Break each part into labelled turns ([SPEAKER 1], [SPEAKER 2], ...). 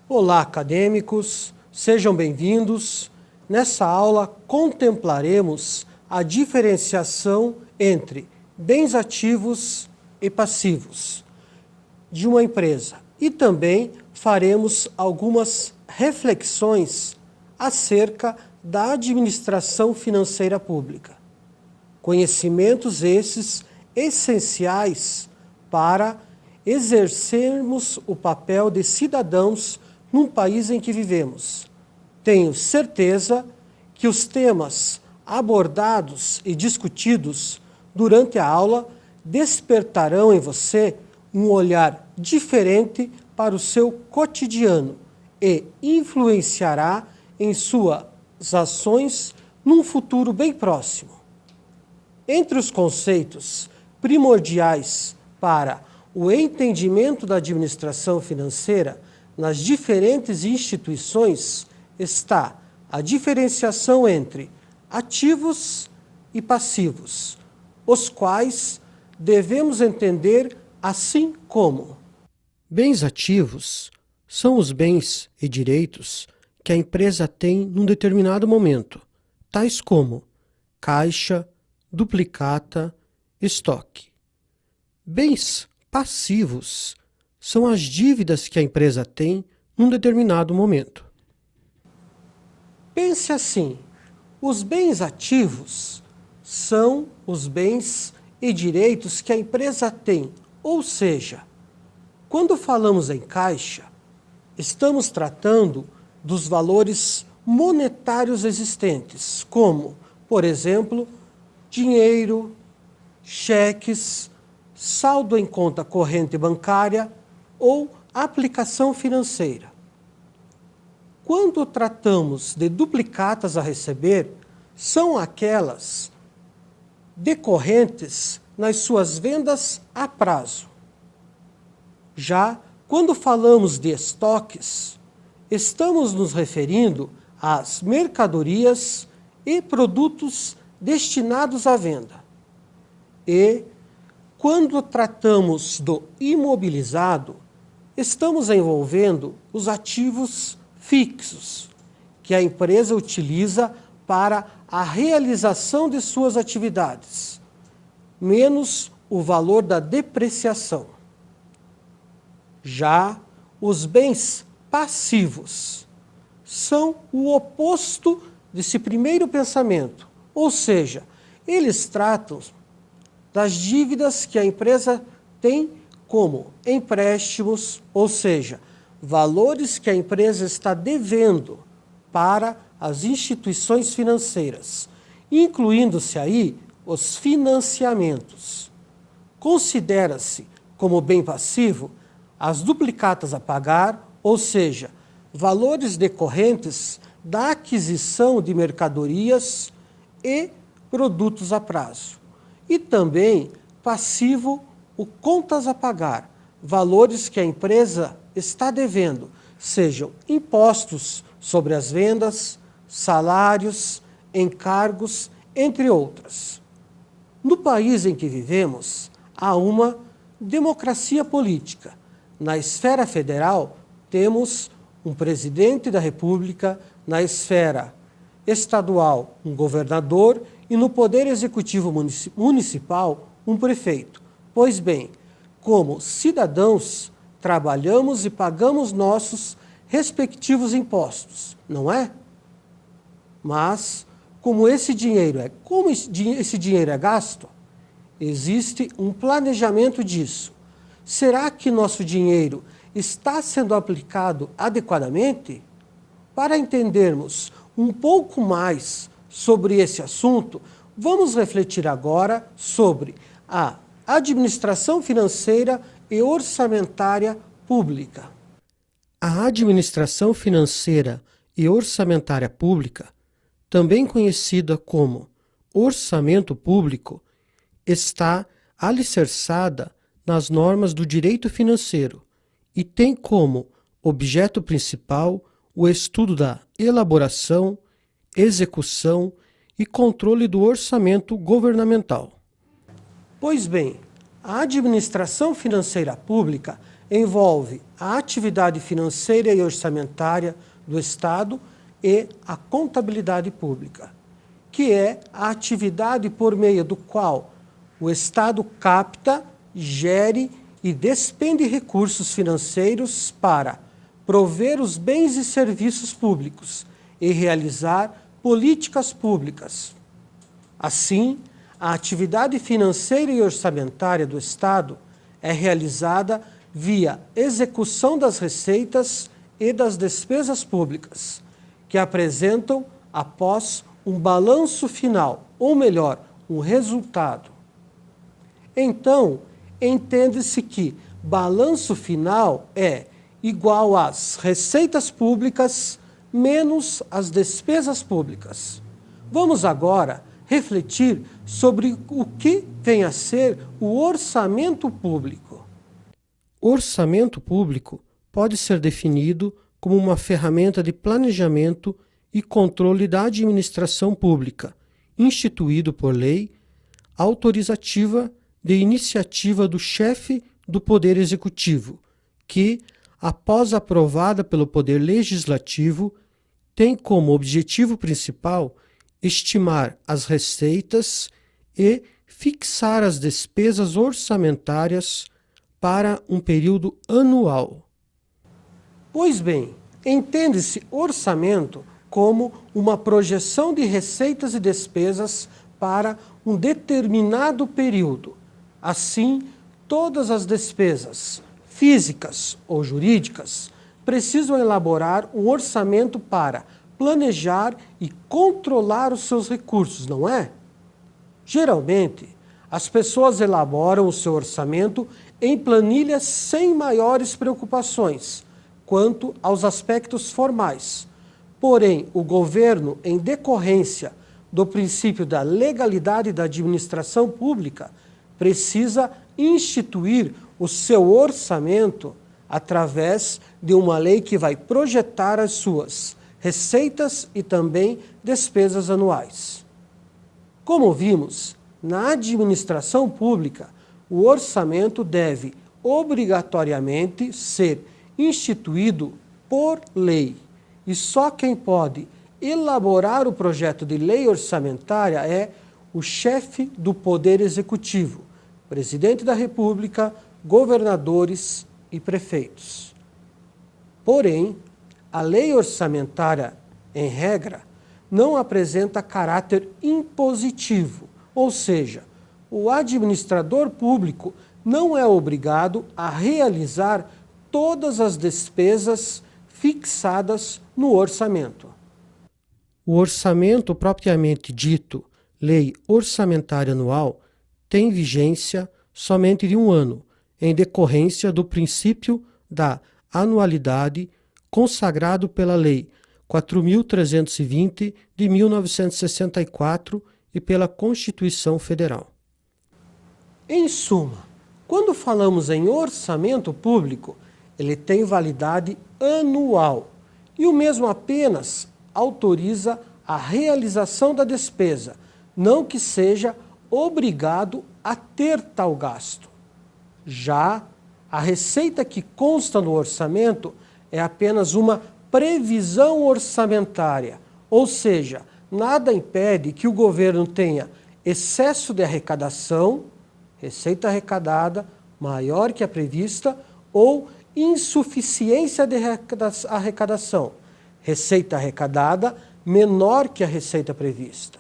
[SPEAKER 1] Olá, acadêmicos, sejam bem-vindos. Nessa aula, contemplaremos a diferenciação entre bens ativos e passivos de uma empresa e também faremos algumas reflexões acerca da administração financeira pública. Conhecimentos esses essenciais para exercermos o papel de cidadãos num país em que vivemos. Tenho certeza que os temas abordados e discutidos durante a aula despertarão em você um olhar diferente para o seu cotidiano e influenciará em suas ações num futuro bem próximo. Entre os conceitos primordiais para o entendimento da administração financeira nas diferentes instituições está a diferenciação entre ativos e passivos, os quais devemos entender assim como: bens ativos são os bens e direitos que a empresa tem num determinado momento, tais como caixa, duplicata, estoque. Bens passivos são as dívidas que a empresa tem num determinado momento. Pense assim: os bens ativos são os bens e direitos que a empresa tem, ou seja, quando falamos em caixa, estamos tratando dos valores monetários existentes, como, por exemplo, dinheiro, cheques, saldo em conta corrente bancária ou aplicação financeira. Quando tratamos de duplicatas a receber, são aquelas decorrentes nas suas vendas a prazo. Já quando falamos de estoques, estamos nos referindo às mercadorias e produtos destinados à venda. E quando tratamos do imobilizado, estamos envolvendo os ativos fixos, que a empresa utiliza para a realização de suas atividades, menos o valor da depreciação. Já os bens passivos são o oposto desse primeiro pensamento, ou seja, eles tratam das dívidas que a empresa tem como empréstimos, ou seja, valores que a empresa está devendo para as instituições financeiras, incluindo-se aí os financiamentos. Considera-se como bem passivo as duplicatas a pagar, ou seja, valores decorrentes da aquisição de mercadorias e produtos a prazo. E também passivo o contas a pagar, valores que a empresa está devendo, sejam impostos sobre as vendas, salários, encargos, entre outras. No país em que vivemos, há uma democracia política. Na esfera federal, temos um presidente da República, na esfera estadual, um governador e no Poder Executivo Municipal, um prefeito. Pois bem, como cidadãos, trabalhamos e pagamos nossos respectivos impostos, não é? Mas, como esse dinheiro é gasto, existe um planejamento disso. Será que nosso dinheiro está sendo aplicado adequadamente? Para entendermos um pouco mais sobre esse assunto, vamos refletir agora sobre a administração financeira e orçamentária pública. A administração financeira e orçamentária pública, também conhecida como orçamento público, está alicerçada nas normas do direito financeiro e tem como objeto principal o estudo da elaboração, execução e controle do orçamento governamental. Pois bem, a administração financeira pública envolve a atividade financeira e orçamentária do Estado e a contabilidade pública, que é a atividade por meio do qual o Estado capta, gere e despende recursos financeiros para prover os bens e serviços públicos e realizar políticas públicas. Assim, a atividade financeira e orçamentária do Estado é realizada via execução das receitas e das despesas públicas, que apresentam após um balanço final, ou melhor, um resultado. Então, entende-se que balanço final é igual às receitas públicas menos as despesas públicas. Vamos agora refletir sobre o que vem a ser o orçamento público. O orçamento público pode ser definido como uma ferramenta de planejamento e controle da administração pública, instituído por lei, autorizativa de iniciativa do chefe do Poder Executivo, que, após aprovada pelo Poder Legislativo, tem como objetivo principal estimar as receitas e fixar as despesas orçamentárias para um período anual. Pois bem, entende-se orçamento como uma projeção de receitas e despesas para um determinado período. Assim, todas as despesas, físicas ou jurídicas, precisam elaborar um orçamento para planejar e controlar os seus recursos, não é? Geralmente, as pessoas elaboram o seu orçamento em planilhas sem maiores preocupações quanto aos aspectos formais. Porém, o governo, em decorrência do princípio da legalidade da administração pública, precisa instituir o seu orçamento através de uma lei que vai projetar as suas receitas e também despesas anuais. Como vimos, na administração pública, o orçamento deve obrigatoriamente ser instituído por lei. E só quem pode elaborar o projeto de lei orçamentária é o chefe do Poder Executivo, presidente da República, governadores e prefeitos. Porém, a lei orçamentária, em regra, não apresenta caráter impositivo, ou seja, o administrador público não é obrigado a realizar todas as despesas fixadas no orçamento. O orçamento propriamente dito, Lei Orçamentária Anual, tem vigência somente de um ano, em decorrência do princípio da anualidade consagrado pela Lei 4.320 de 1964 e pela Constituição Federal. Em suma, quando falamos em orçamento público, ele tem validade anual e o mesmo apenas autoriza a realização da despesa, não que seja obrigado a ter tal gasto. Já a receita que consta no orçamento é apenas uma previsão orçamentária, ou seja, nada impede que o governo tenha excesso de arrecadação, receita arrecadada maior que a prevista, ou insuficiência de arrecadação, receita arrecadada menor que a receita prevista.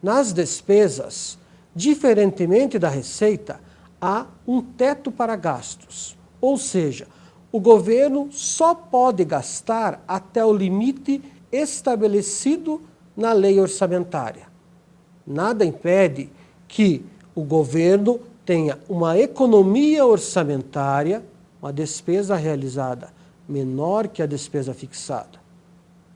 [SPEAKER 1] Nas despesas, diferentemente da receita, há um teto para gastos, ou seja, o governo só pode gastar até o limite estabelecido na lei orçamentária. Nada impede que o governo tenha uma economia orçamentária, uma despesa realizada menor que a despesa fixada.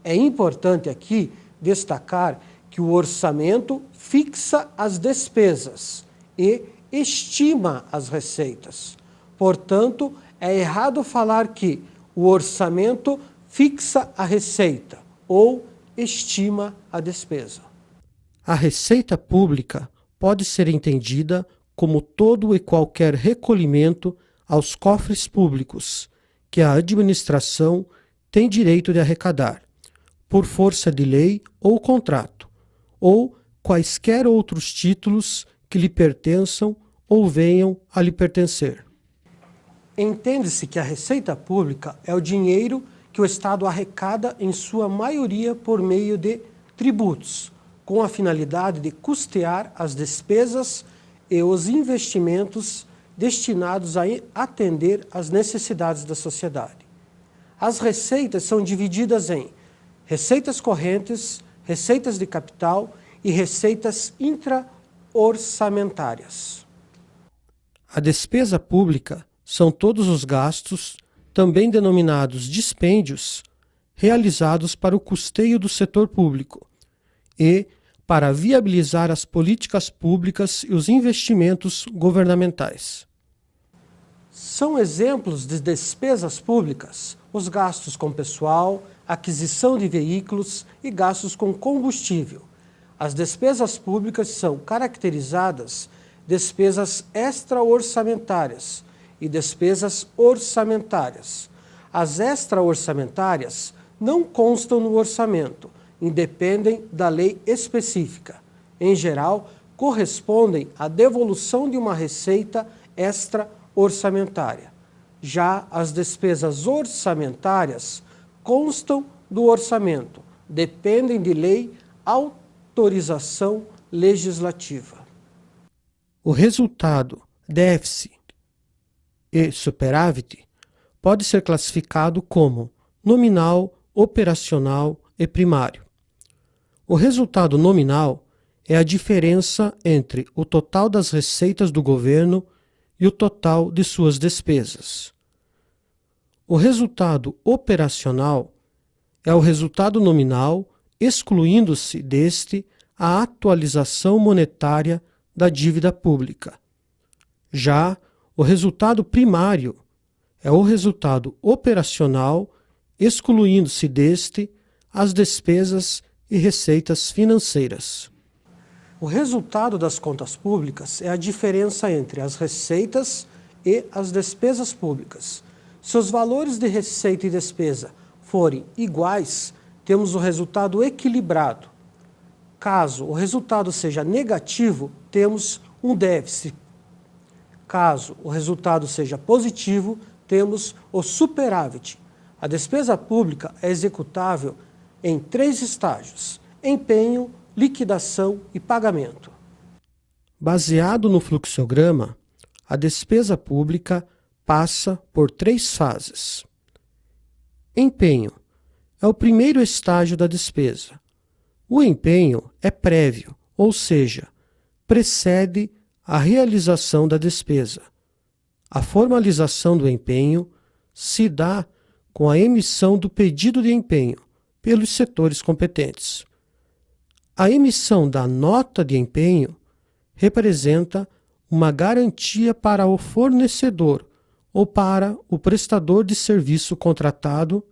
[SPEAKER 1] É importante aqui destacar que o orçamento fixa as despesas e estima as receitas. Portanto, é errado falar que o orçamento fixa a receita ou estima a despesa. A receita pública pode ser entendida como todo e qualquer recolhimento aos cofres públicos que a administração tem direito de arrecadar, por força de lei ou contrato, ou quaisquer outros títulos que lhe pertençam ou venham a lhe pertencer. Entende-se que a receita pública é o dinheiro que o Estado arrecada em sua maioria por meio de tributos, com a finalidade de custear as despesas e os investimentos destinados a atender às necessidades da sociedade. As receitas são divididas em receitas correntes, receitas de capital e receitas intra-orçamentárias. A despesa pública são todos os gastos, também denominados dispêndios, realizados para o custeio do setor público e para viabilizar as políticas públicas e os investimentos governamentais. São exemplos de despesas públicas os gastos com pessoal, aquisição de veículos e gastos com combustível. As despesas públicas são caracterizadas despesas extra-orçamentárias e despesas orçamentárias. As extra-orçamentárias não constam no orçamento, independem da lei específica. Em geral, correspondem à devolução de uma receita extra-orçamentária. Já as despesas orçamentárias constam do orçamento, dependem de lei, autorização legislativa. O resultado, déficit e superávit, pode ser classificado como nominal, operacional e primário. O resultado nominal é a diferença entre o total das receitas do governo e o total de suas despesas. O resultado operacional é o resultado nominal, excluindo-se deste a atualização monetária da dívida pública. Já o resultado primário é o resultado operacional, excluindo-se deste as despesas e receitas financeiras. O resultado das contas públicas é a diferença entre as receitas e as despesas públicas. Se os valores de receita e despesa forem iguais, temos o resultado equilibrado. Caso o resultado seja negativo, temos um déficit. Caso o resultado seja positivo, temos o superávit. A despesa pública é executável em 3 estágios: empenho, liquidação e pagamento. Baseado no fluxograma, a despesa pública passa por 3 fases. Empenho é o primeiro estágio da despesa. O empenho é prévio, ou seja, precede a realização da despesa. A formalização do empenho se dá com a emissão do pedido de empenho pelos setores competentes. A emissão da nota de empenho representa uma garantia para o fornecedor ou para o prestador de serviço contratado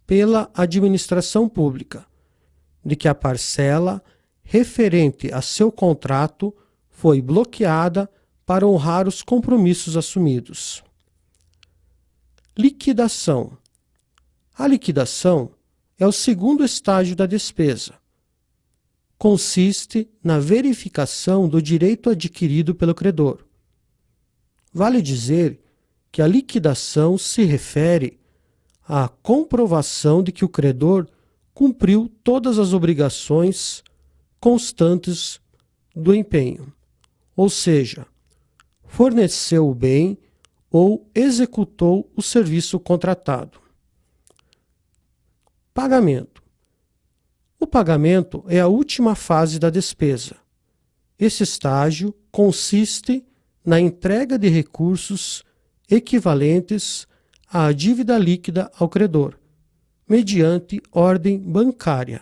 [SPEAKER 1] pela administração pública, de que a parcela referente a seu contrato foi bloqueada para honrar os compromissos assumidos. Liquidação. A liquidação é o segundo estágio da despesa. Consiste na verificação do direito adquirido pelo credor. Vale dizer que a liquidação se refere à comprovação de que o credor cumpriu todas as obrigações constantes do empenho, ou seja, forneceu o bem ou executou o serviço contratado. Pagamento. O pagamento é a última fase da despesa. Esse estágio consiste na entrega de recursos equivalentes à dívida líquida ao credor, mediante ordem bancária.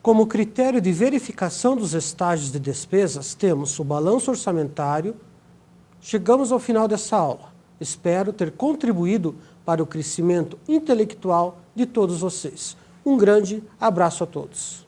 [SPEAKER 1] Como critério de verificação dos estágios de despesas, temos o balanço orçamentário. Chegamos ao final dessa aula. Espero ter contribuído para o crescimento intelectual de todos vocês. Um grande abraço a todos.